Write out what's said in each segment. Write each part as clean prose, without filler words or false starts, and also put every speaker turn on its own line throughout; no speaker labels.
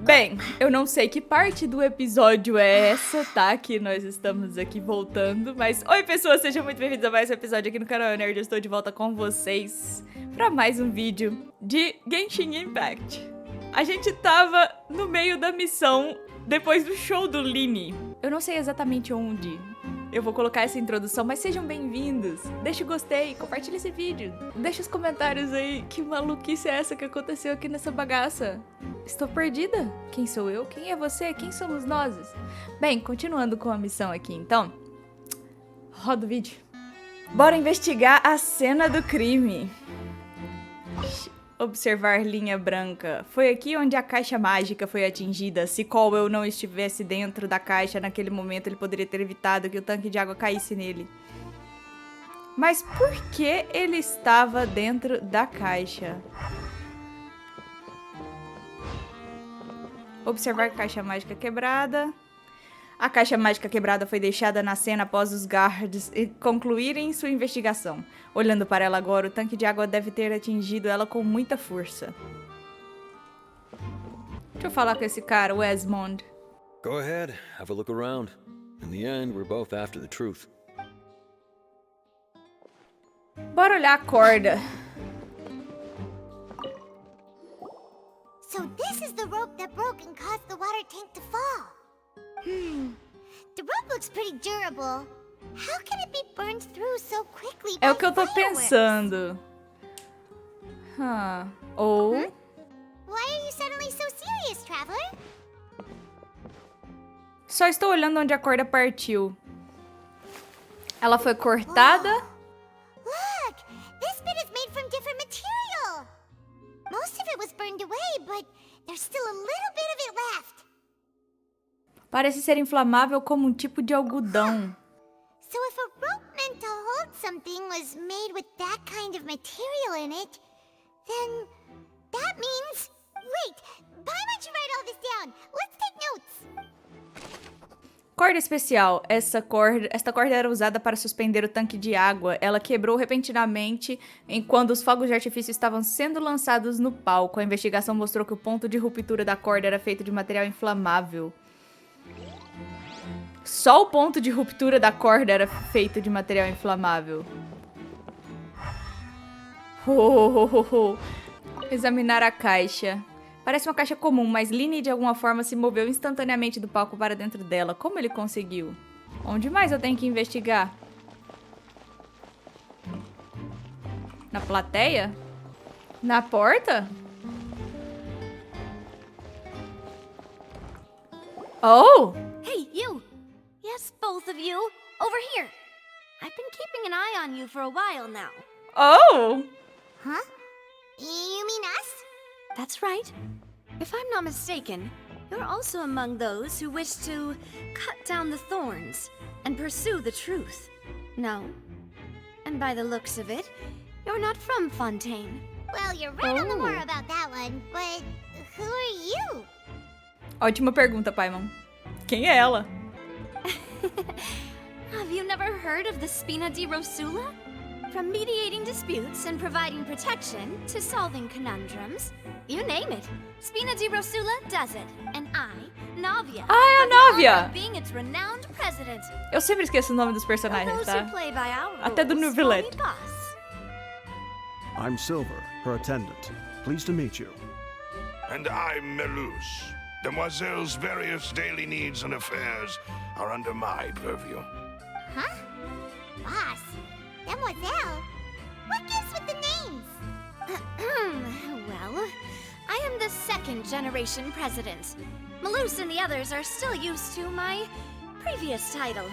Bem, eu não sei que parte do episódio é essa, tá? Que nós estamos aqui voltando, mas... Oi, pessoas, sejam muito bem-vindos a mais um episódio aqui no canal Nerd. Eu estou de volta com vocês pra mais um vídeo de Genshin Impact. A gente tava no meio da missão depois do show do Lyney. Eu não sei exatamente onde eu vou colocar essa introdução, mas sejam bem-vindos. Deixa o gostei, compartilha esse vídeo. Deixa os comentários aí, que maluquice é essa que aconteceu aqui nessa bagaça? Estou perdida? Quem sou eu? Quem é você? Quem somos nós? Bem, continuando com a missão aqui, então. Roda o vídeo. Bora investigar a cena do crime. Observar linha branca. Foi aqui onde a caixa mágica foi atingida. Se Cole não estivesse dentro da caixa naquele momento, ele poderia ter evitado que o tanque de água caísse nele. Mas por que ele estava dentro da caixa? Observar caixa mágica quebrada. A caixa mágica quebrada foi deixada na cena após os guards concluírem sua investigação. Olhando para ela agora, o tanque de água deve ter atingido ela com muita força. Deixa eu falar com esse cara, o Esmond.
Go ahead, have a look around. In the end, we're both after the truth.
Bora olhar a corda.
So this is the rope that broke and caused the water tank to fall. The rope looks pretty durable. How can it be burned through so quickly by
É o que eu tô
fireworks?
pensando. Ou...
Why are you suddenly so serious, traveler?
Só estou olhando onde a corda partiu. Ela foi cortada?
Look, this bit is made from different material. Most of it was burned away, but there's still a little bit of it left.
Parece ser inflamável como um tipo de algodão.
So if a rope meant to hold something was made with that kind of material in it, then that means... Wait, Paimon should write all this down. Let's take notes.
Corda especial. Esta corda era usada para suspender o tanque de água. Ela quebrou repentinamente enquanto os fogos de artifício estavam sendo lançados no palco. A investigação mostrou que o ponto de ruptura da corda era feito de material inflamável. Só o ponto de ruptura da corda era feito de material inflamável. Examinar a caixa. Parece uma caixa comum, mas Lyney de alguma forma se moveu instantaneamente do palco para dentro dela. Como ele conseguiu? Onde mais eu tenho que investigar? Na plateia? Na porta? Oh!
Hey, you! Yes, both of you! Over here! I've been keeping an eye on you for a while now.
Oh!
Huh? You mean us?
That's right. If I'm not mistaken, you're also among those who wish to cut down the thorns and pursue the truth. No? And by the looks of it, you're not from Fontaine.
Well, you're right on the more about that one, but who are you?
Ótima pergunta, Paimon. Quem é ela?
Have you never heard of the Spina di Rosula? From mediating disputes and providing protection to solving conundrums, you name it, Spina di Rosula does it. And I, Navia,
Ah, é a
have the honor
Navia!
of being its renowned president.
Eu sempre esqueço o nome dos personagens,
Those
tá?
who play by our
Até do
rules
Novelette.
call me boss.
I'm Silver, her attendant. Pleased to meet you.
And I'm Melus. Demoiselle's various daily needs and affairs are under my purview.
Huh? Boss? Demoiselle? What gives with the names?
Well, I am the second generation president. Malus and the others are still used to my previous title.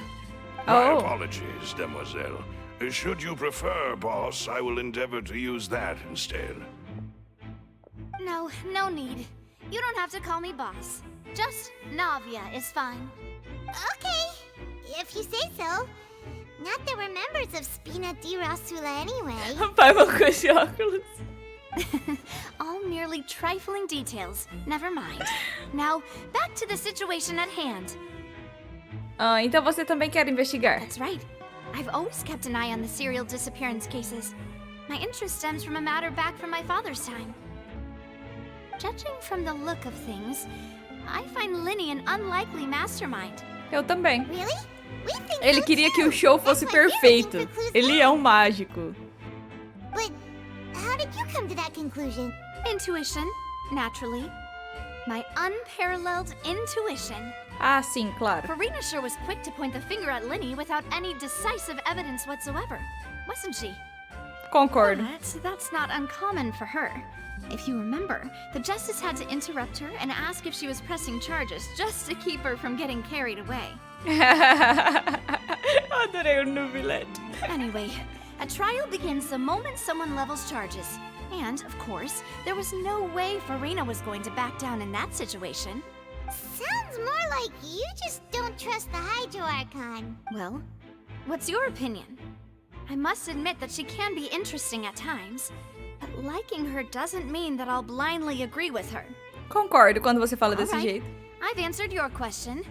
My
Oh.
apologies, Demoiselle. Should you prefer, boss, I will endeavor to use that instead.
No need. You don't have to call me boss. Just Navia is fine.
Okay, if you say so. Not that we're members of Spina di Rosula anyway.
Paimon com esse óculos.
All merely trifling details. Never mind. Now, back to the situation at hand.
Ah, então você também quer investigar?
That's right. I've always kept an eye on the serial disappearance cases. My interest stems from a matter back from my father's time. Judging from the look of things, I find Lyney an unlikely mastermind.
Eu também.
Really? We think
Ele
so
queria que
too.
o show
That's
fosse
why we're looking
perfeito.
for clues
Ele
now.
é um mágico.
But how did you come to that conclusion?
Intuition, naturally. My unparalleled intuition.
Ah, sim, claro.
Farina sure was quick to point the finger at Lyney without any decisive evidence whatsoever, wasn't she?
Concordo.
But that's not uncommon for her. If you remember, the justice had to interrupt her and ask if she was pressing charges just to keep her from getting carried away.
Adorei o Nubilet.
Anyway, a trial begins the moment someone levels charges. And, of course, there was no way Farina was going to back down in that situation.
Sounds more like you just don't trust the Hydro Archon.
Well, what's your opinion? I must admit that she can be interesting at times, but liking her doesn't mean that I'll blindly agree with her.
Concordo quando você fala desse
Alright.
jeito.
I've answered your question.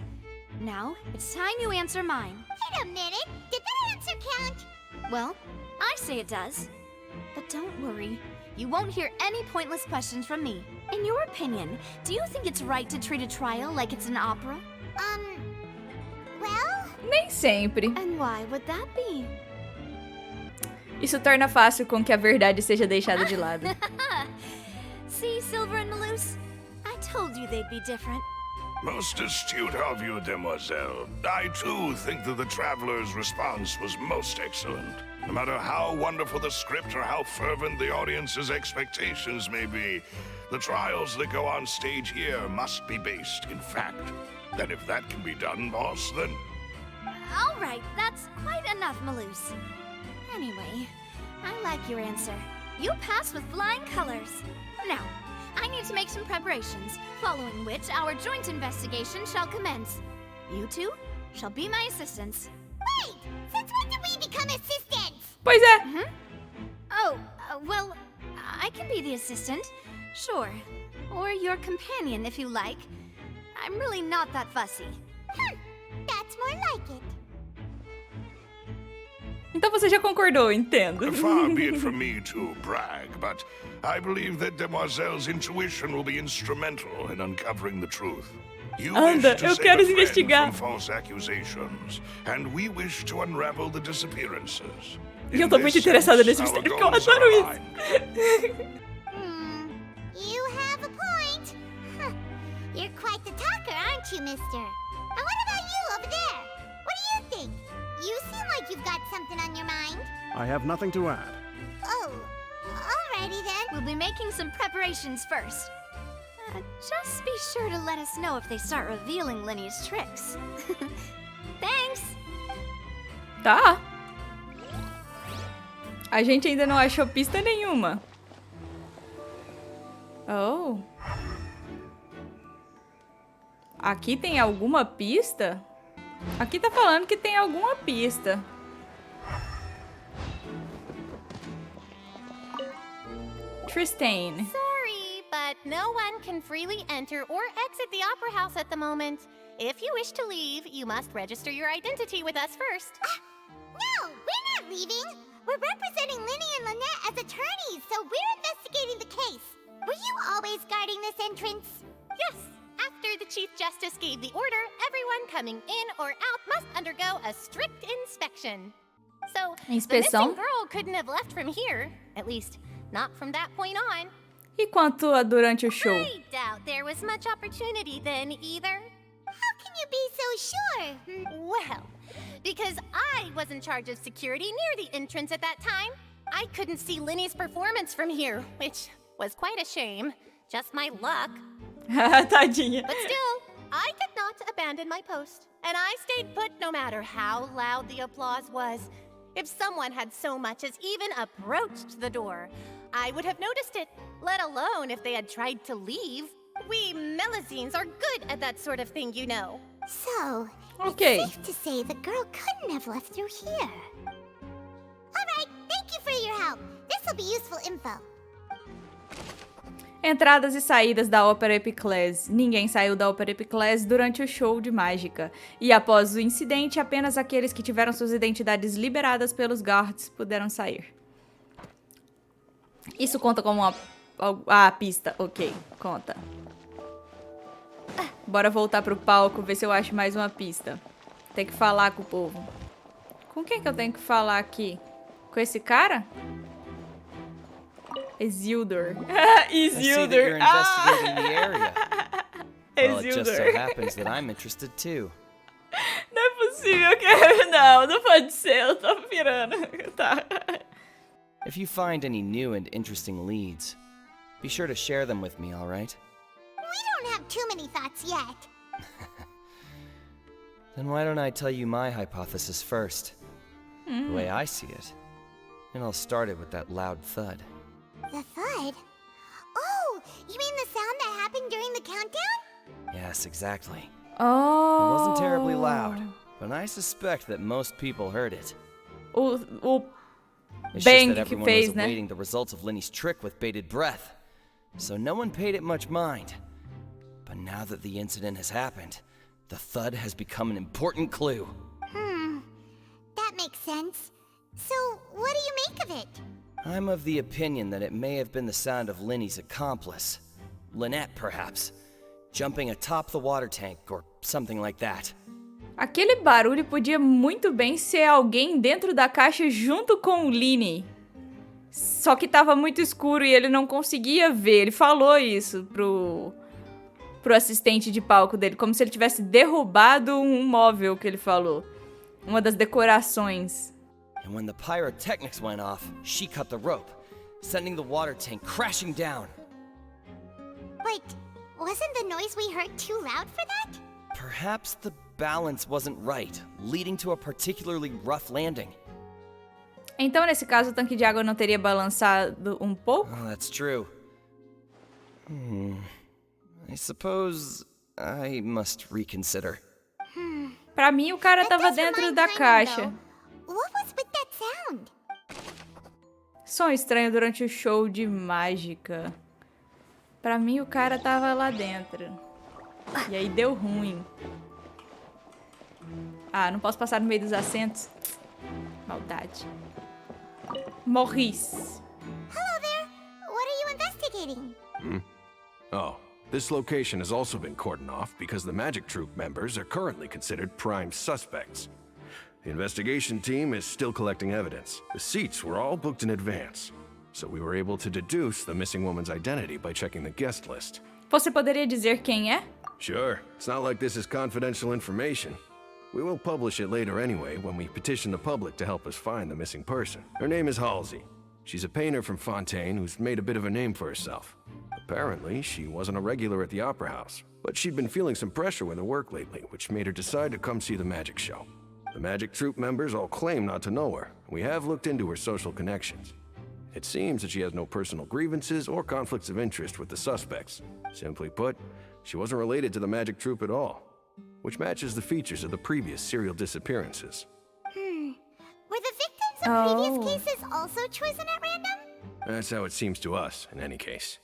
Now, it's time you answer mine.
Wait a minute, did that answer count?
Well, I say it does. But don't worry, you won't hear any pointless questions from me. In your opinion, do you think it's right to treat a trial like it's an opera?
Well,
Nem sempre.
And why would that be?
Isso torna fácil com que a verdade seja deixada de lado.
See, Silver and Maloose? I told you they'd be different.
Most astute of you, demoiselle. I too think that the traveler's response was most excellent. No matter how wonderful the script or how fervent the audience's expectations may be, the trials that go on stage here must be based in fact. And if that can be done, boss, then...
All right, that's quite enough, Maloose. Anyway, I like your answer. You pass with flying colors. Now, I need to make some preparations, following which our joint investigation shall commence. You two shall be my assistants.
wait! Since when did we become assistants?
Pois é.
Oh, well, I can be the assistant, sure. Or your companion, if you like. I'm really not that fussy.
That's more like it.
Então você já concordou, entendo.
Far be it from me to brag, but I believe that Demoiselle's intuition will be instrumental in uncovering the truth. You
Anda,
wish to
eu
save
quero
a friend
investigar.
from false accusations, and we wish to unravel the disappearances.
E eu tô muito interessada nesse mistério, porque eu adoro isso.
You have a point. Huh. You're quite the talker, aren't you, mister? And what about you over there? What do you think? You seem like you've got something on your mind.
I have nothing to add.
Oh, alrighty then.
We'll be making some preparations first. Just be sure to let us know if they start revealing Lyney's tricks. Thanks!
Tá. A gente ainda não achou pista nenhuma. Oh. Aqui tem alguma pista? Aqui tá falando que tem alguma pista. Tristane.
Sorry, but no one can freely enter or exit the Opera House at the moment. If you wish to leave, you must register your identity with us first.
No, we're not leaving. We're representing Lyney and Lynette as attorneys, so we're investigating the case. Were you always guarding this entrance?
Yes, after the Chief Justice gave the order, everyone coming in or out must undergo a strict inspection. So, the
Inspeção?
missing girl couldn't have left from here. At least, not from that point on.
E quanto a durante o show?
I doubt there was much opportunity then either.
How can you be so sure?
Well, because I was in charge of security near the entrance at that time, I couldn't see Lyney's performance from here, which was quite a shame. Just my luck.
Tadinha.
But still, I did not abandon my post, and I stayed put no matter how loud the applause was. If someone had so much as even approached the door, I would have noticed it, let alone if they had tried to leave. We Melazines are good at that sort of thing, you know.
So,
Ok.
it's safe to say the girl couldn't have left through here. Alright, thank you for your help. This'll be useful info.
Entradas e saídas da Ópera Epiclese. Ninguém saiu da Ópera Epiclese durante o show de mágica. E após o incidente, apenas aqueles que tiveram suas identidades liberadas pelos guards puderam sair. Isso conta como uma Ah, pista. Ok, conta. Bora voltar pro palco, ver se eu acho mais uma pista. Tem que falar com o povo. Com quem que eu tenho que falar aqui? Com esse cara? Isildur. Isildur.
Investigating the area. Well, it just so
Isildur.
happens that I'm interested too.
Não é possível que... Não pode ser. Eu tô pirando. Tá.
If you find any new and interesting leads, be sure to share them with me, alright?
We don't have too many thoughts yet.
Then why don't I tell you my hypothesis first? The way I see it. And I'll start it with that loud thud.
The thud? Oh, you mean the sound that happened during the countdown?
Yes, exactly.
Oh.
It wasn't terribly loud, but I suspect that most people heard it.
O
It's
bang
just that
que
everyone
fez,
was
né?
awaiting the results of Lyney's trick with bated breath, so no one paid it much mind. But now that the incident has happened, the thud has become an important clue.
That makes sense. So, what do you make of it?
I'm of the opinion that it may have been the sound of Lyney's accomplice. Lynette, perhaps. Jumping atop the water tank or something like that.
Aquele barulho podia muito bem ser alguém dentro da caixa junto com o Lyney. Só que tava muito escuro e ele não conseguia ver. Ele falou isso pro assistente de palco dele, como se ele tivesse derrubado um móvel que ele falou. Uma das decorações.
And when the pyrotechnics went off, she cut the rope, sending the water tank crashing down.
But wasn't the noise we heard too loud for that?
Perhaps the balance wasn't right, leading to a particularly rough landing.
Então, nesse caso, o tanque de água não teria balançado um pouco?
Oh, that's true. I suppose I must reconsider.
Pra mim, o cara
That
tava
does
dentro
remind
da
Paimon,
caixa.
though. What was with that sound?
Som estranho durante o show de mágica. Pra mim, o cara tava lá dentro. E aí deu ruim. Ah, não posso passar no meio dos assentos. Maldade. Morris.
Hello there. What are you investigating?
Oh, this location has also been cordoned off because the magic troupe members are currently considered prime suspects. The investigation team is still collecting evidence. The seats were all booked in advance, so we were able to deduce the missing woman's identity by checking the guest list.
Você poderia dizer quem é?
Sure, it's not like this is confidential information. We will publish it later anyway when we petition the public to help us find the missing person. Her name is Halsey. She's a painter from Fontaine who's made a bit of a name for herself. Apparently, she wasn't a regular at the Opera House, but she'd been feeling some pressure with her work lately, which made her decide to come see the magic show. The magic troupe members all claim not to know her. We have looked into her social connections. It seems that she has no personal grievances or conflicts of interest with the suspects. Simply put, she wasn't related to the magic troupe at all, which matches the features of the previous serial disappearances.
Were the victims of previous
Oh.
cases also chosen at random?
That's how it seems to us, in any case.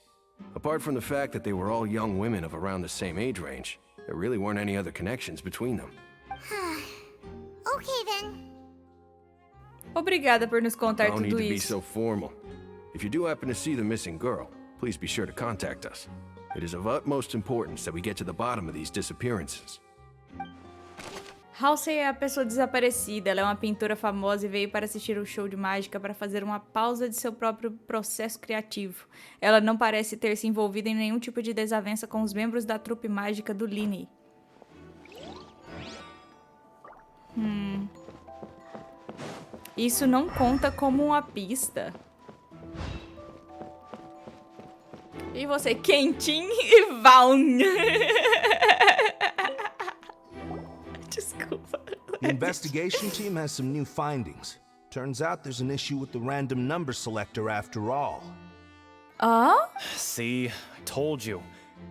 Apart from the fact that they were all young women of around the same age range, there really weren't any other connections between them.
Okay then.
Obrigada por nos contar
No need
tudo
to be
isso.
so formal. If you do happen to see the missing girl, please be sure to contact us. It is of utmost importance that we get to the bottom of these disappearances.
Halsey é a pessoa desaparecida. Ela é uma pintora famosa e veio para assistir o show de mágica para fazer uma pausa de seu próprio processo criativo. Ela não parece ter se envolvido em nenhum tipo de desavença com os membros da trupe mágica do Lyney. Isso não conta como uma pista. E você, Quentin e Vaughn. Desculpa.
The investigation team has some new findings. Turns out there's an issue with the random number selector after all.
Ah?
See, I told you.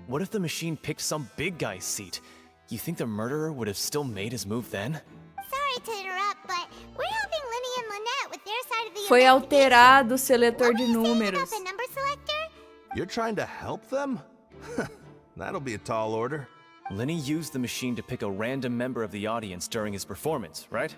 What if the machine picked some big guy's seat? You think the murderer would have still made his move then?
Sorry to interrupt, but we're helping Lyney and Lynette with their side of the
Foi
investigation.
alterado o seletor
What
de
were you saying
números.
about the number selector?
You're trying to help them? That'll be a tall order.
Lyney used the machine to pick a random member of the audience during his performance, right?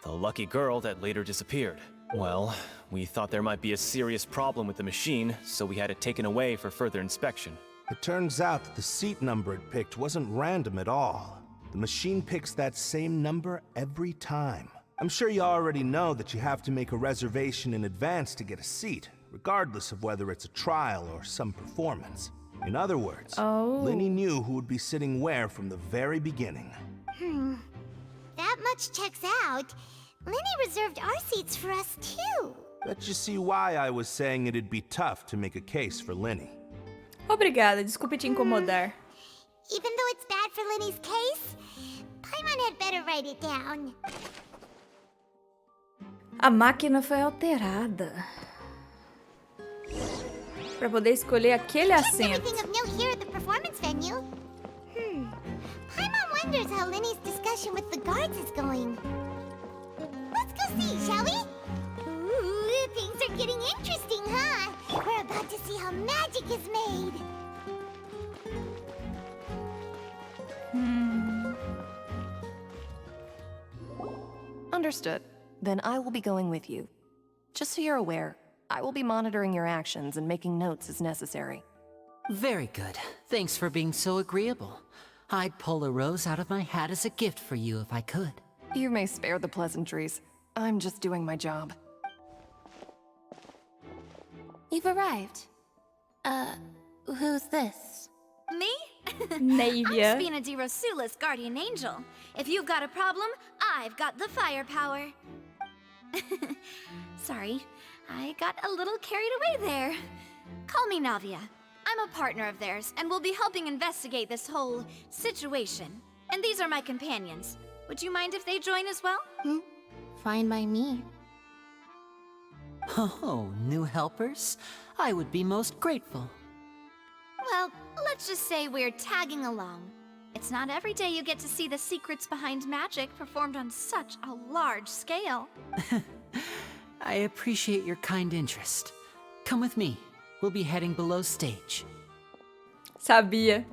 The lucky girl that later disappeared. Well, we thought there might be a serious problem with the machine, so we had it taken away for further inspection.
It turns out that the seat number it picked wasn't random at all. The machine picks that same number every time. I'm sure you already know that you have to make a reservation in advance to get a seat, regardless of whether it's a trial or some performance. In other words, Lyney knew who would be sitting where from the very beginning.
That much checks out. Lyney reserved our seats for us too.
Bet you see why I was saying it'd be tough to make a case for Lyney.
Obrigada, desculpe te incomodar.
Even though it's bad for Lyney's case, Paimon had better write it down.
A máquina foi alterada para poder escolher aquele assento.
Everything of note here at the performance venue. Paimon wonders how Lyney's discussion with the guards is going. Let's go see, shall we? Ooh, things are getting interesting, huh? We're about to see how magic is made.
Understood. Then I will be going with you. Just so you're aware, I will be monitoring your actions and making notes as necessary.
Very good. Thanks for being so agreeable. I'd pull a rose out of my hat as a gift for you if I could.
You may spare the pleasantries. I'm just doing my job.
You've arrived. Who's this? Me?
Navia.
I'm Spina di Rosula's guardian angel. If you've got a problem, I've got the firepower. Sorry, I got a little carried away there. Call me Navia. I'm a partner of theirs, and will be helping investigate this whole situation. And these are my companions. Would you mind if they join as well?
Fine by me.
Oh, new helpers? I would be most grateful.
Well, let's just say we're tagging along. It's not every day you get to see the secrets behind magic performed on such a large scale.
I appreciate your kind interest. Come with me. We'll be heading below stage.
Sabia.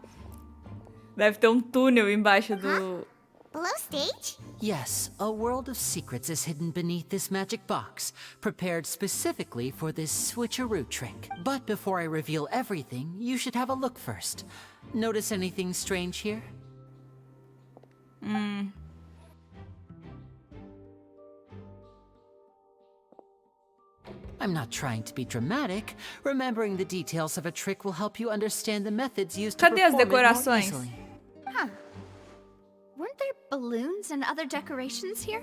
Deve ter túnel embaixo do...
Below stage?
Yes, a world of secrets is hidden beneath this magic box, prepared specifically for this switcheroo trick. But before I reveal everything, you should have a look first. Notice anything strange here? I'm not trying to be dramatic. Remembering the details of a trick will help you understand the methods used to
Cadê as
perform it more
decorações?
easily.
Huh. Weren't there balloons and other decorations here?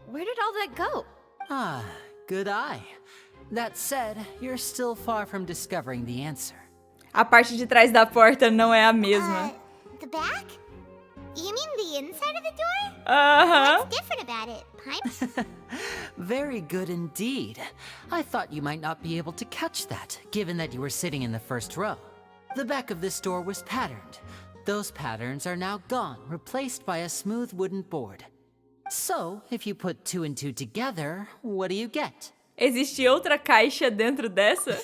Where did all that go?
Ah, good eye. That said, you're still far from discovering the answer.
A parte de trás da porta não é a mesma.
The back? You mean the inside of the door?
What's
different about it, Paimon?
Very good indeed. I thought you might not be able to catch that, given that you were sitting in the first row. The back of this door was patterned. Those patterns are now gone, replaced by a smooth wooden board. So, if you put 2 and 2 together, what do you get?
Existe outra caixa dentro dessa?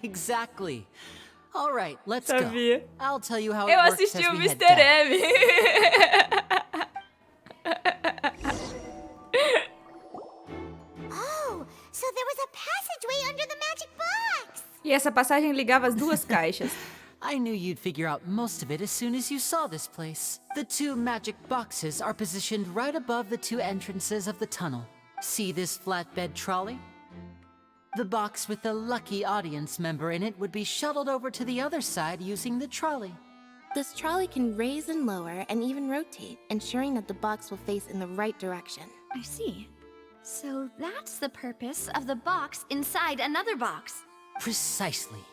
Exactly. All right, let's
Sabia.
go. I'll tell you how it
Eu
works
assisti
as
o
we head
Mr.
down.
M.
Oh, so there was a passageway under the magic box!
E essa passagem ligava as duas caixas.
I knew you'd figure out most of it as soon as you saw this place. The 2 magic boxes are positioned right above the 2 entrances of the tunnel. See this flatbed trolley? The box with the lucky audience member in it would be shuttled over to the other side using the trolley.
This trolley can raise and lower and even rotate, ensuring that the box will face in the right direction.
I see. So that's the purpose of the box inside another box.
Precisely.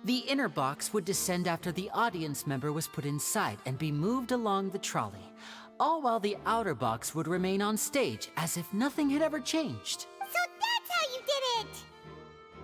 The inner box would descend after the audience member was put inside and be moved along the trolley, all while the outer box would remain on stage as if nothing had ever changed.
So that's how you did it!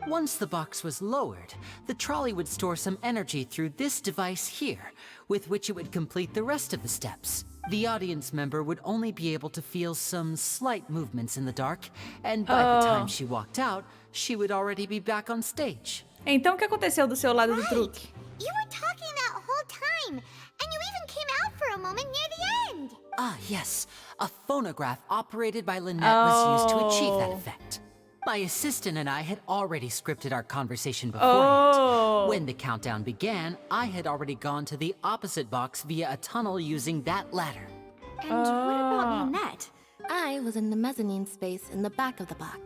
Once the box was lowered, the trolley would store some energy through this device here, with which it would complete the rest of the steps. The audience member would only be able to feel some slight movements in the dark, and by the time she walked out, she would already be back on stage.
Então o que aconteceu do seu lado do truque?
You were talking that whole time, and you even came out for a moment near the end.
Ah, yes. A phonograph operated by Lynette was used to achieve that effect. My assistant and I had already scripted our conversation beforehand. When the countdown began, I had already gone to the opposite box via a tunnel using that ladder.
And what about Lynette?
I was in the mezzanine space in the back of the box.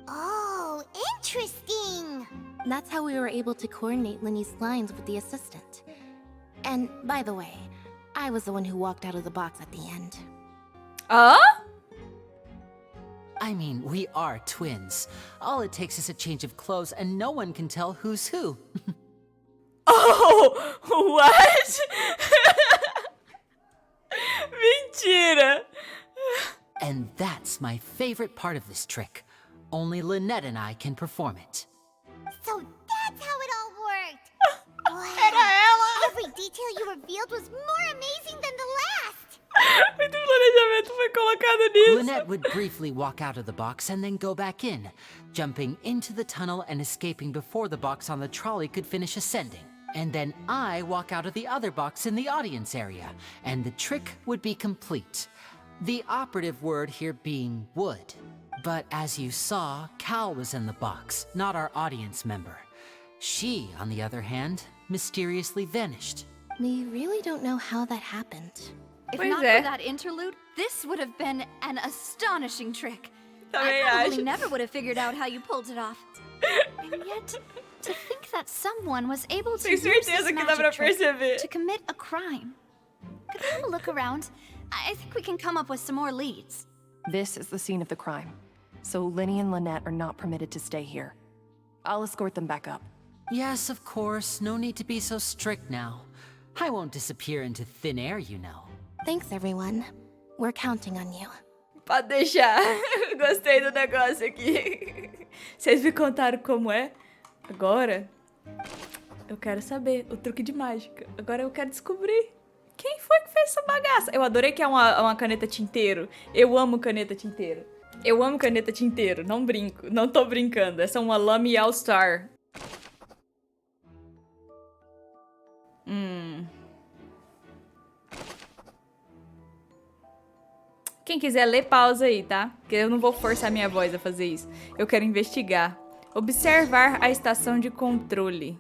Oh, interesting!
That's how we were able to coordinate Lyney's lines with the assistant. And by the way, I was the one who walked out of the box at the end.
I mean, we are twins. All it takes is a change of clothes and no one can tell who's who.
Oh, what? Mentira!
And that's my favorite part of this trick. Only Lynette and I can perform it.
So that's how it all worked! Wow, every detail you revealed was more amazing than the last!
Muito planejamento foi colocado nisso.
Lynette would briefly walk out of the box and then go back in, jumping into the tunnel and escaping before the box on the trolley could finish ascending. And then I walk out of the other box in the audience area, and the trick would be complete. The operative word here being would. But as you saw, Cal was in the box, not our audience member. She, on the other hand, mysteriously vanished.
We really don't know how that happened.
If not for that interlude, this would have been an astonishing trick. I probably never would have figured out how you pulled it off. And yet, to think that someone was able to use this magic trick to commit a crime. Could we have a look around? I think we can come up with some more leads.
This is the scene of the crime, so Lyney and Lynette are not permitted to stay here. I'll escort them back up.
Yes, of course. No need to be so strict now. I won't disappear into thin air, you know.
Thanks, everyone. We're counting on you.
Pode deixar. Gostei do negócio aqui. Vocês me contaram como é? Agora, eu quero saber o truque de mágica. Agora eu quero descobrir quem foi que fez essa bagaça. Eu adorei que é uma caneta tinteiro. Eu amo caneta tinteiro. Eu amo caneta tinteiro. Não brinco. Não tô brincando. Essa é uma Lamy All Star. Quem quiser ler, pausa aí, tá? Porque eu não vou forçar minha voz a fazer isso. Eu quero investigar. Observar a estação de controle.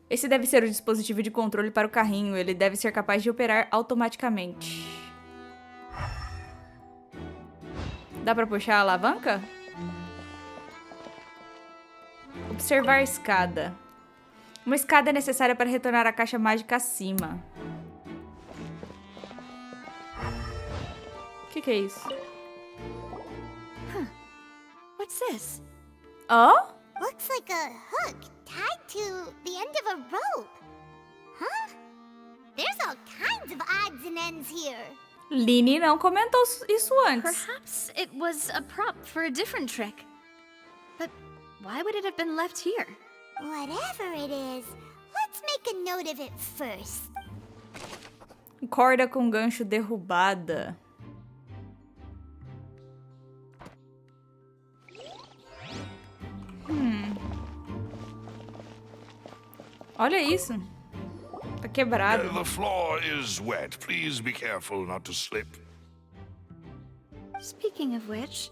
Esse deve ser o dispositivo de controle para o carrinho. Ele deve ser capaz de operar automaticamente. Dá pra puxar a alavanca? Observar a escada. Uma escada é necessária para retornar a caixa mágica acima. O que é isso?
What's this?
Oh?
Looks like a hook tied to the end of a rope. Huh? There's all kinds of odds and ends here.
Lyney não comentou isso antes.
Perhaps it was a prop for a different trick. But why would it have been left here?
Whatever it is, let's make a note of it first.
Corda com gancho derrubada. Olha isso. Tá quebrado.
The floor is wet. Please be careful not to slip.
Speaking of which,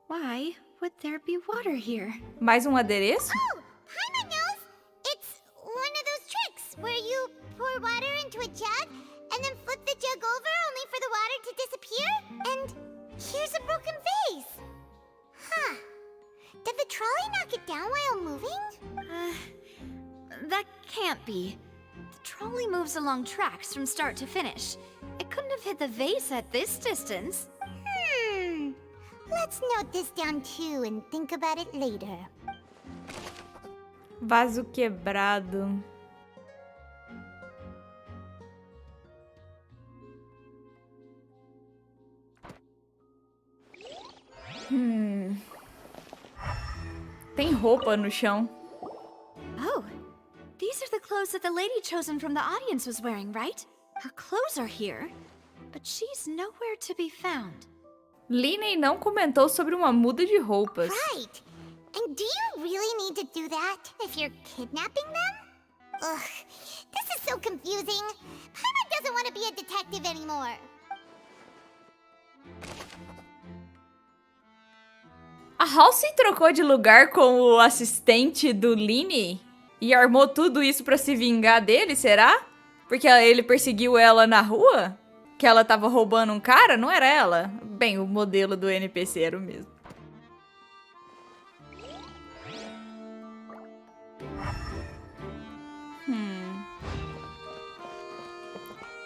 why would there be water here?
Mais adereço?
Oh, Paimon knows. It's one of those tricks where you pour water into a jug and then flip the jug over only for the water to disappear. And here's a broken vase. Huh. Did the trolley knock it down while moving?
That can't be. The trolley moves along tracks from start to finish. It couldn't have hit the vase at this distance.
Let's note this down too and think about it later.
Vaso quebrado. Tem roupa no chão.
Oh, these are the clothes that the lady chosen from the audience was wearing, right? Her clothes are here, but she's nowhere to be found.
Lyney não comentou sobre uma muda de roupas.
Right. And do you really need to do that if you're kidnapping them? Ugh, this is so confusing. Paimon doesn't want to be a detective anymore.
A Halsey trocou de lugar com o assistente do Lyney e armou tudo isso pra se vingar dele, será? Porque ele perseguiu ela na rua? Que ela tava roubando um cara? Não era ela? Bem, o modelo do NPC era o mesmo.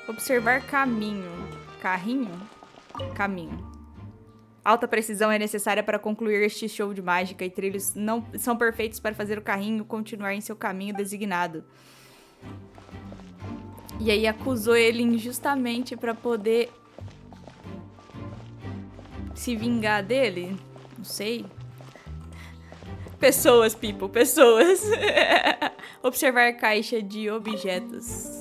Observar caminho. Carrinho? Caminho. Alta precisão é necessária para concluir este show de mágica e trilhos não são perfeitos para fazer o carrinho continuar em seu caminho designado. E aí acusou ele injustamente para poder se vingar dele? Não sei. Pessoas, people, pessoas. Observar caixa de objetos.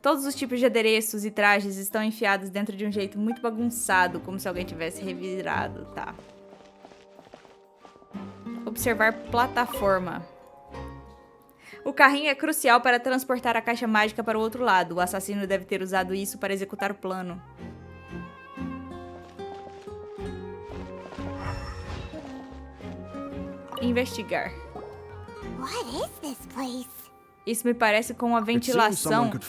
Todos os tipos de adereços e trajes estão enfiados dentro de um jeito muito bagunçado, como se alguém tivesse revirado, tá? Observar plataforma. O carrinho é crucial para transportar a caixa mágica para o outro lado. O assassino deve ter usado isso para executar o plano. Investigar.
What is this place?
Isso me parece com uma ventilação.
Could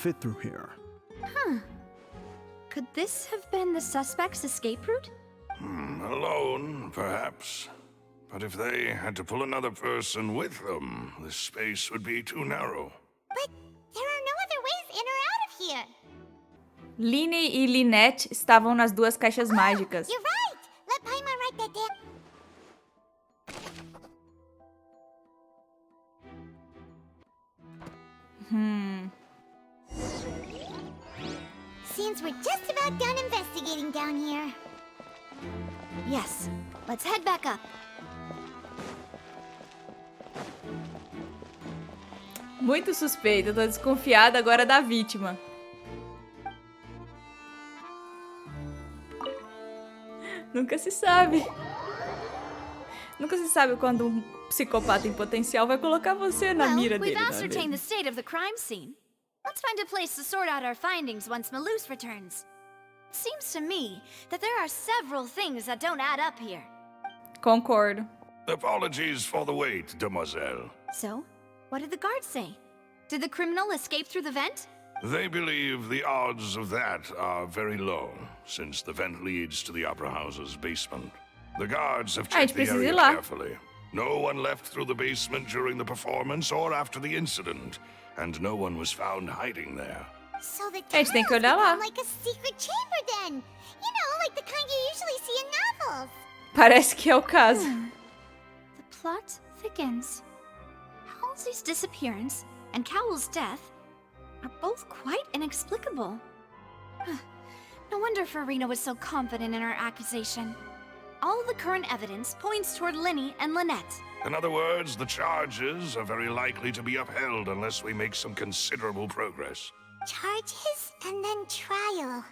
this have been the suspect's escape route?
Alone, perhaps. But if they had to pull another person with them, the space would be too narrow.
But there are no other ways in or out of here.
Lyney e Lynette estavam nas duas caixas mágicas.
You're right. Let Paimon write that down. Seems we're just about done investigating down here.
Yes, let's head back up.
Muito suspeita, tô desconfiada agora da vítima. Nunca se sabe. Nunca se sabe quando um psicopata em potencial vai colocar você na mira dele.
We've ascertained the state of the crime scene. Let's find a place to sort out our findings once Malus returns. It seems to me that there are several things that don't add up here.
Concordo.
Apologies for the wait, demoiselle.
So, what did the guards say? Did the criminal escape through the vent?
They believe the odds of that are very low, since the vent leads to the Opera House's basement. The guards have checked the area carefully. No one left through the basement during the performance or after the incident, and no one was found hiding there.
So the
tunnels become
like a secret chamber then. You know, like the kind you usually see in novels.
Parece que é o caso.
The plot thickens. Halsey's disappearance and Cowell's death are both quite inexplicable. No wonder Farina was so confident in her accusation. All the current evidence points toward Lyney and Lynette.
In other words, the charges are very likely to be upheld unless we make some considerable progress.
Charges and then trial.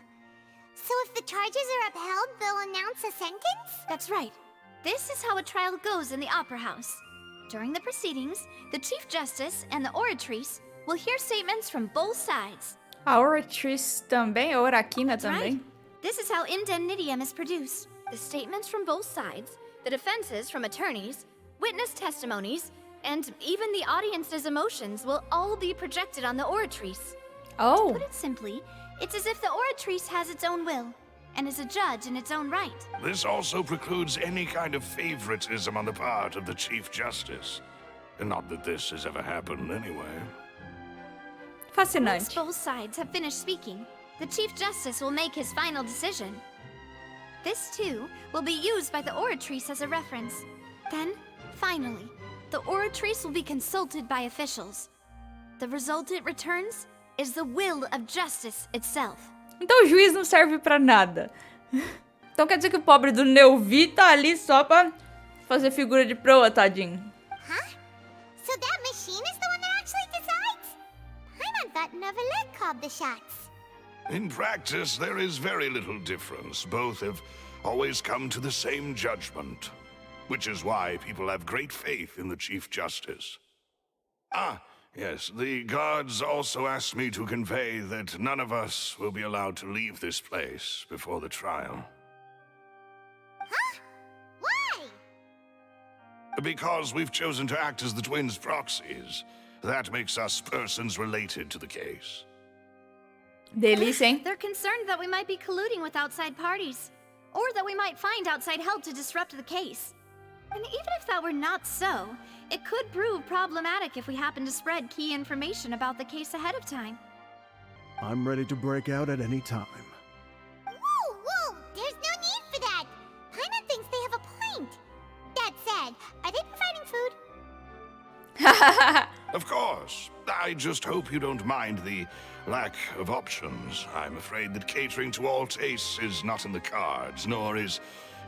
So if the charges are upheld, they'll announce a sentence?
That's right. This is how a trial goes in the Opera House. During the proceedings, the Chief Justice and the oratrice will hear statements from both sides.
A oratrice também, a oraquina também.
Right. This is how indemnitium is produced. The statements from both sides, the defenses from attorneys, witness testimonies, and even the audience's emotions will all be projected on the oratrice.
Oh.
To put it simply, it's as if the oratrice has its own will, and is a judge in its own right.
This also precludes any kind of favoritism on the part of the Chief Justice. And not that this has ever happened anyway.
Fascinante.
Once both sides have finished speaking, the Chief Justice will make his final decision. This, too, will be used by the oratrice as a reference. Then, finally, the oratrice will be consulted by officials. The result it returns is the will of justice itself.
Então o juiz não serve pra nada. Então quer dizer que o pobre do Neuvi tá ali só pra fazer figura de proa, tadinho.
Huh? So that machine is the one that actually decides? Paimon thought Neverlet called the shots.
In practice, there is very little difference. Both have always come to the same judgment, which is why people have great faith in the Chief Justice. Ah, yes, the guards also asked me to convey that none of us will be allowed to leave this place before the trial.
Huh? Why?
Because we've chosen to act as the twins' proxies. That makes us persons related to the case.
Delícia, hein?
They're concerned that we might be colluding with outside parties, or that we might find outside help to disrupt the case. And even if that were not so, it could prove problematic if we happen to spread key information about the case ahead of time.
I'm ready to break out at any time.
Whoa! There's no need for that! Paimon thinks they have a point. That said, are they providing food?
Of course. I just hope you don't mind the lack of options. I'm afraid that catering to all tastes is not in the cards, nor is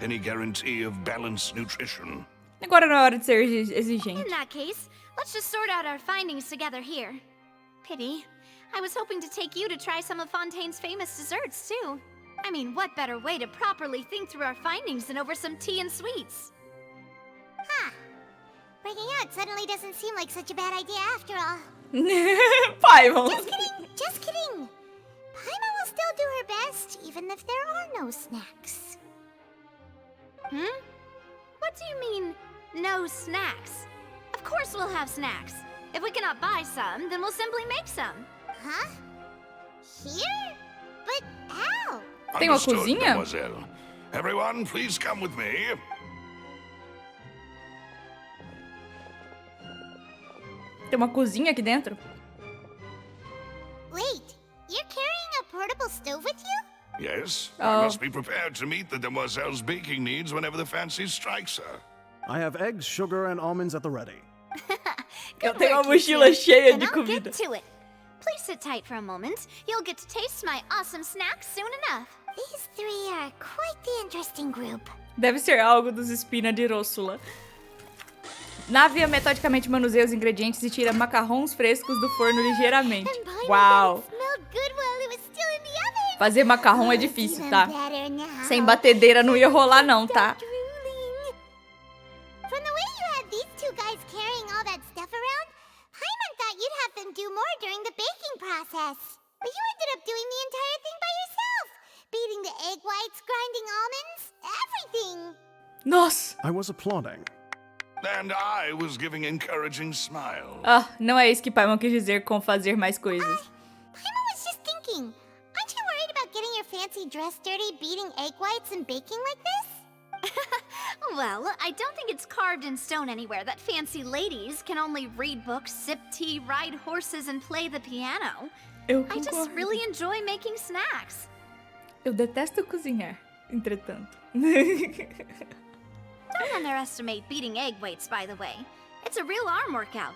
any guarantee of balanced nutrition.
Agora não é hora de ser exigente.
In that case, let's just sort out our findings together here. Pity. I was hoping to take you to try some of Fontaine's famous desserts, too. I mean, what better way to properly think through our findings than over some tea and sweets?
Huh. Breaking out suddenly doesn't seem like such a bad idea after all.
Paimon.
Just kidding. Paimon will still do her best, even if there are no snacks.
What do you mean, no snacks? Of course we'll have snacks. If we cannot buy some, then we'll simply make some.
Huh? Here? But how?
Tem uma
Understood,
cozinha?
mademoiselle. Everyone, please come with me.
Tem uma cozinha aqui dentro?
Wait, you're carrying a portable stove with you?
Yes,
Oh.
I must be prepared to meet the demoiselle's baking needs whenever the fancy strikes her.
I have eggs, sugar, and almonds at the ready.
Eu tenho uma mochila cheia de
Then I'll
comida.
get to it. Please sit tight for a moment. You'll get to taste my awesome snacks soon enough.
These three are quite the interesting group.
Deve ser algo dos espina de Rósula. Navia metodicamente manuseia os ingredientes e tira macarrons frescos do forno ligeiramente. Uau!
Smelled good while it was still in the oven.
Fazer macarrão é difícil,
Even
tá?
better now.
Sem batedeira não ia rolar não, tá?
Drooling. From the way you had these two guys carrying all that stuff around, Paimon thought you'd have them do more during the baking process. But you ended up doing the entire thing by yourself. Beating the egg whites, grinding almonds, everything.
Nossa!
I was applauding.
And I was giving encouraging smiles.
Ah, não é isso que Paimon quis dizer com fazer mais coisas.
Paimon was just thinking, aren't you worried about getting your fancy dress dirty beating egg whites and baking like this?
Well, I don't think it's carved in stone anywhere that fancy ladies can only read books, sip tea, ride horses, and play the piano.
Eu
I just
concordo.
really enjoy making snacks.
Eu detesto cozinhar, entretanto.
Don't underestimate beating egg whites, by the way. It's a real arm workout.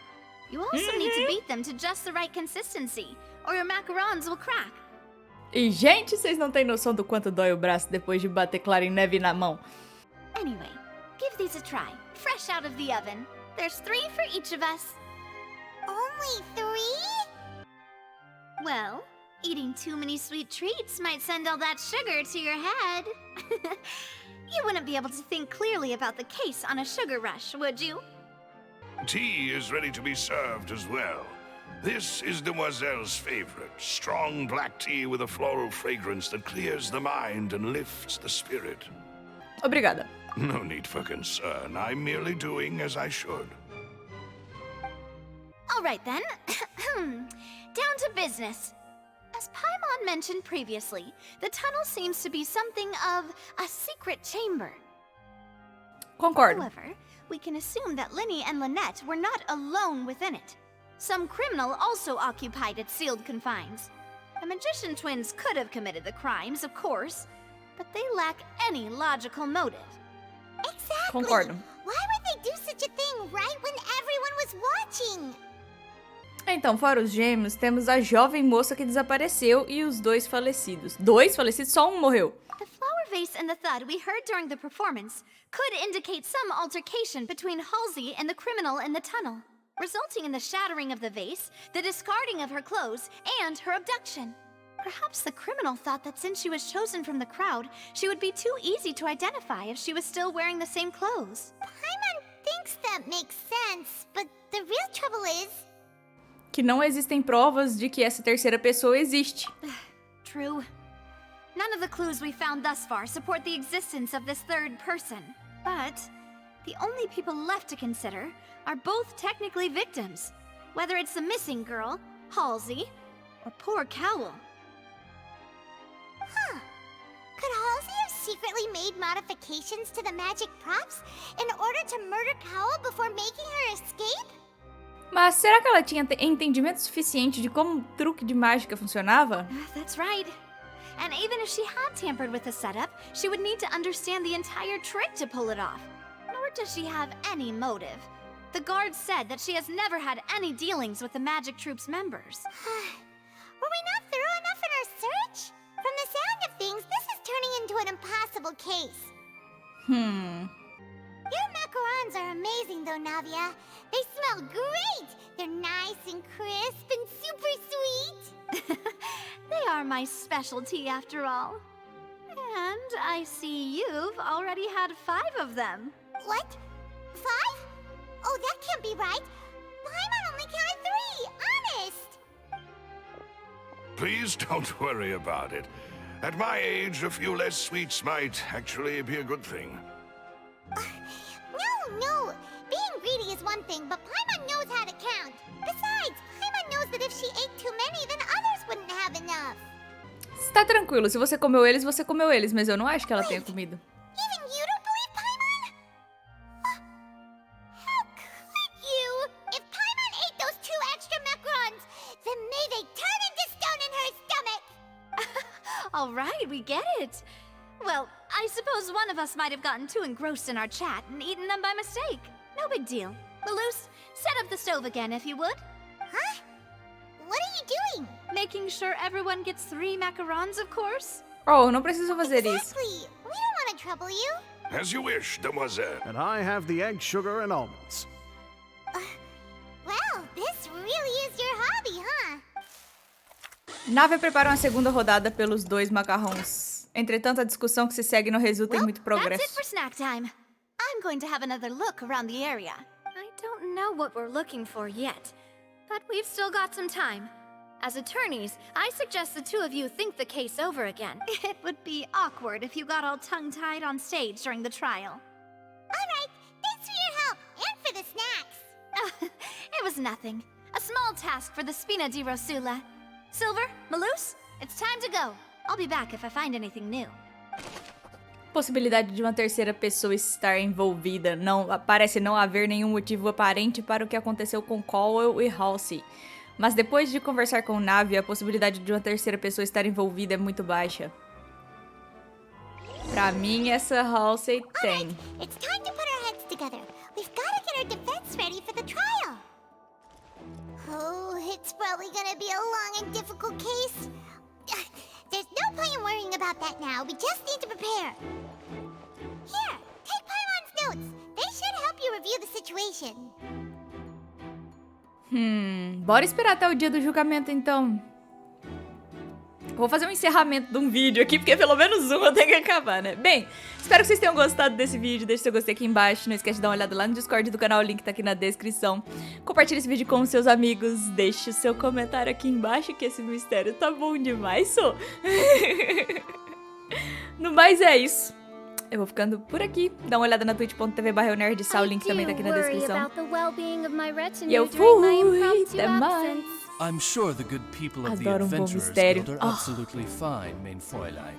You also need to beat them to just the right consistency, or your macarons will crack.
E, gente, vocês não têm noção do quanto dói o braço depois de bater clara em neve na mão.
Anyway, give these a try, fresh out of the oven. There's 3 for each of us.
Only 3?
Well, eating too many sweet treats might send all that sugar to your head. You wouldn't be able to think clearly about the case on a sugar rush, would you?
Tea is ready to be served as well. This is Demoiselle's favorite, strong black tea with a floral fragrance that clears the mind and lifts the spirit.
Obrigada.
No need for concern. I'm merely doing as I should.
All right then. Down to business. As Paimon mentioned previously, the tunnel seems to be something of a secret chamber.
Concordo.
However, we can assume that Lyney and Lynette were not alone within it. Some criminal also occupied its sealed confines. The magician twins could have committed the crimes, of course, but they lack any logical motive.
Exactly.
Concordo.
Why would they do such a thing right when everyone was watching?
Então, fora os gêmeos, temos a jovem moça que desapareceu e os 2 falecidos. 2 falecidos? Só um morreu.
The flower vase and the thud we heard during the performance could indicate some altercation between Halsey and the criminal in the tunnel, resulting in the shattering of the vase, the discarding of her clothes, and her abduction. Perhaps the criminal thought that since she was chosen from the crowd, she would be too easy to identify if she was still wearing the same clothes.
Paimon thinks that makes sense, but the real trouble is...
Que não existem provas de que essa terceira pessoa existe.
True. None of the clues we found thus far support the existence of this third person. But The only people left to consider are both technically victims, whether it's the missing girl, Halsey, or poor Cowell.
Huh. Could Halsey have secretly made modifications to the magic props in order to murder Cowell before making her escape?
Mas será que ela tinha entendimento suficiente de como o truque de mágica funcionava?
That's right. And even if she had tampered with the setup, she would need to understand the entire trick to pull it off. Nor does she have any motive. The guard said that she has never had any dealings with the Magic Troop's members.
Were we not thorough enough in our search? From the sound of things, this is turning into an impossible case. Your macarons are amazing though, Navia. They smell great! They're nice and crisp and super sweet!
They are my specialty after all. And I see you've already had 5 of them.
What? 5? Oh, that can't be right. Paimon only counted 3, honest!
Please don't worry about it. At my age, a few less sweets might actually be a good thing.
No. Being greedy is one thing, but Paimon knows how to count. Besides, Paimon knows that if she ate too many, then others wouldn't have enough.
Está tranquilo, se você comeu eles, mas eu não acho que ela tenha comido.
Even you don't believe Paimon? How could you? If Paimon ate those 2 extra macarons, then may they turn into stone in her stomach!
All right, we get it. Well, I suppose one of us might have gotten too engrossed in our chat and eaten them by mistake. No big deal. Maloose, set up the stove again if you would.
Huh? What are you doing?
Making sure everyone gets 3 macarons, of course.
Oh, não preciso fazer isso.
Exactly. We don't want to trouble you.
As you wish, demoiselle.
And I have the egg, sugar, and almonds.
Well, this really is your hobby, huh?
Nave prepara uma segunda rodada pelos 2 macarrões. Entretanto, a discussão que se segue não resulta em muito progresso.
That's it for snack time. I'm going to have another look around the area. I don't know what we're looking for yet, but we've still got some time. As attorneys, I suggest the 2 of you think the case over again. It would be awkward if you got all tongue-tied on stage during the trial.
All right, thanks for your help and for the snacks.
It was nothing. A small task for the Spina di Rosula. Silver, Maloose, it's time to go. I'll be back if I find anything new.
Possibilidade de uma terceira pessoa estar envolvida. Parece não haver nenhum motivo aparente para o que aconteceu com Cowell e Halsey. Mas depois de conversar com Navia, a possibilidade de uma terceira pessoa estar envolvida é muito baixa. Pra mim, essa Halsey tem.
Right, it's time to put our heads together. We've got to get our defense ready for the trial. Oh, it's probably gonna be a long and difficult case. There's no point in worrying about that now. We just need to prepare. Here, take Paimon's notes. They should help you review the situation.
Bora esperar até o dia do julgamento, então. Vou fazer um encerramento de um vídeo aqui, porque pelo menos um eu tenho que acabar, né? Bem, espero que vocês tenham gostado desse vídeo. Deixe seu gostei aqui embaixo. Não esquece de dar uma olhada lá no Discord do canal. O link tá aqui na descrição. Compartilhe esse vídeo com os seus amigos. Deixe o seu comentário aqui embaixo, que esse mistério tá bom demais, só. No mais, é isso. Eu vou ficando por aqui. Dá uma olhada na twitch.tv/eunerdcontato. O link também tá aqui na descrição. E eu fui! Até mais!
I'm sure the good people of the
Adoro um bom
Adventurers
mistério.
Guild are absolutely fine, mein Fräulein.